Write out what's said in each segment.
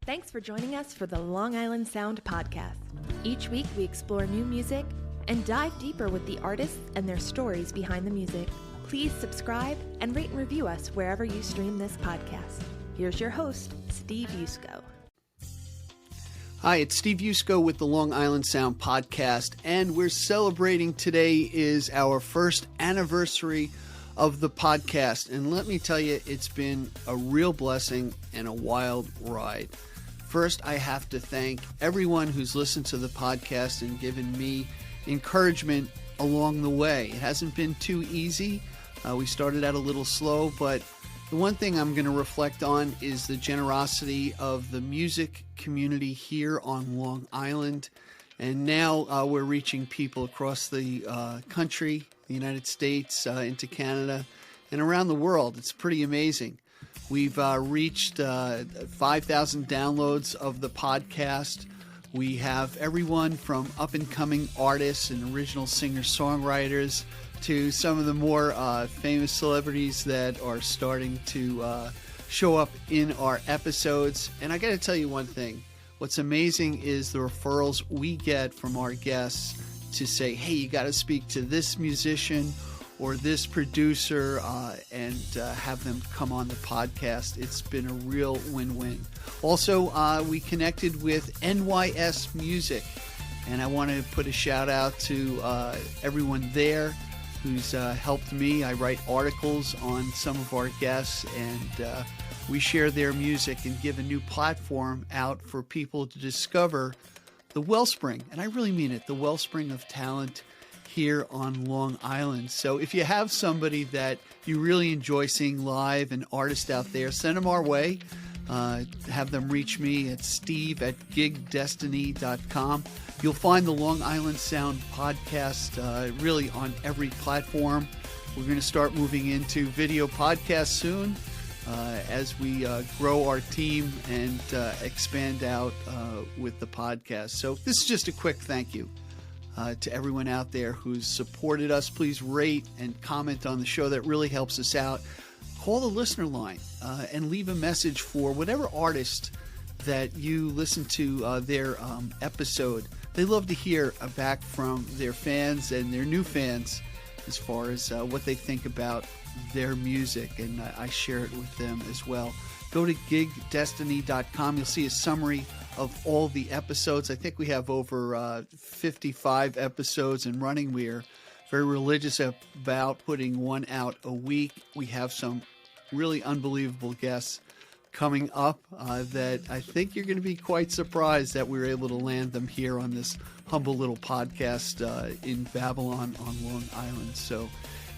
Thanks for joining us for the Long Island Sound podcast. Each week we explore new music and dive deeper with the artists and their stories behind the music. Please subscribe and rate and review us wherever you stream this podcast. Here's your host, Steve Yusko. Hi, it's Steve Yusko with the Long Island Sound podcast, and we're celebrating today is our first anniversary of the podcast. And let me tell you, it's been a real blessing and a wild ride. First, I have to thank everyone who's listened to the podcast and given me encouragement along the way. It hasn't been too easy. We started out a little slow, but the one thing I'm going to reflect on is the generosity of the music community here on Long Island. And now we're reaching people across the country, the United States, into Canada, and around the world. It's pretty amazing. We've reached 5,000 downloads of the podcast. We have everyone from up-and-coming artists and original singer-songwriters to some of the more famous celebrities that are starting to show up in our episodes. And I got to tell you one thing. What's amazing is the referrals we get from our guests to say, hey, you got to speak to this musician or this producer and have them come on the podcast. It's been a real win-win. Also, we connected with NYS Music, and I want to put a shout out to everyone there who's helped me. I write articles on some of our guests, and we share their music and give a new platform out for people to discover the wellspring, and I really mean it, the wellspring of talent here on Long Island. So if you have somebody that you really enjoy seeing live, an artist out there, send them our way. Have them reach me at steve@gigdestiny.com. You'll find the Long Island Sound podcast really on every platform. We're going to start moving into video podcasts soon as we grow our team and expand out with the podcast. So this is just a quick thank you to everyone out there who's supported us. Please rate and comment on the show. That really helps us out. Call the listener line and leave a message for whatever artist that you listen to their episode. They love to hear back from their fans and their new fans as far as what they think about their music, and I share it with them as well. Go to gigdestiny.com. You'll see a summary of all the episodes. I think we have over 55 episodes and running. We are very religious about putting one out a week. We have some really unbelievable guests coming up that I think you're going to be quite surprised that we were able to land them here on this humble little podcast in Babylon on Long Island. So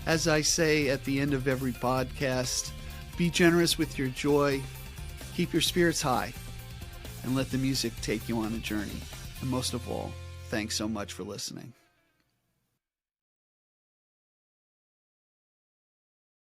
as I say at the end of every podcast, be generous with your joy, keep your spirits high, and let the music take you on a journey. And most of all, thanks so much for listening.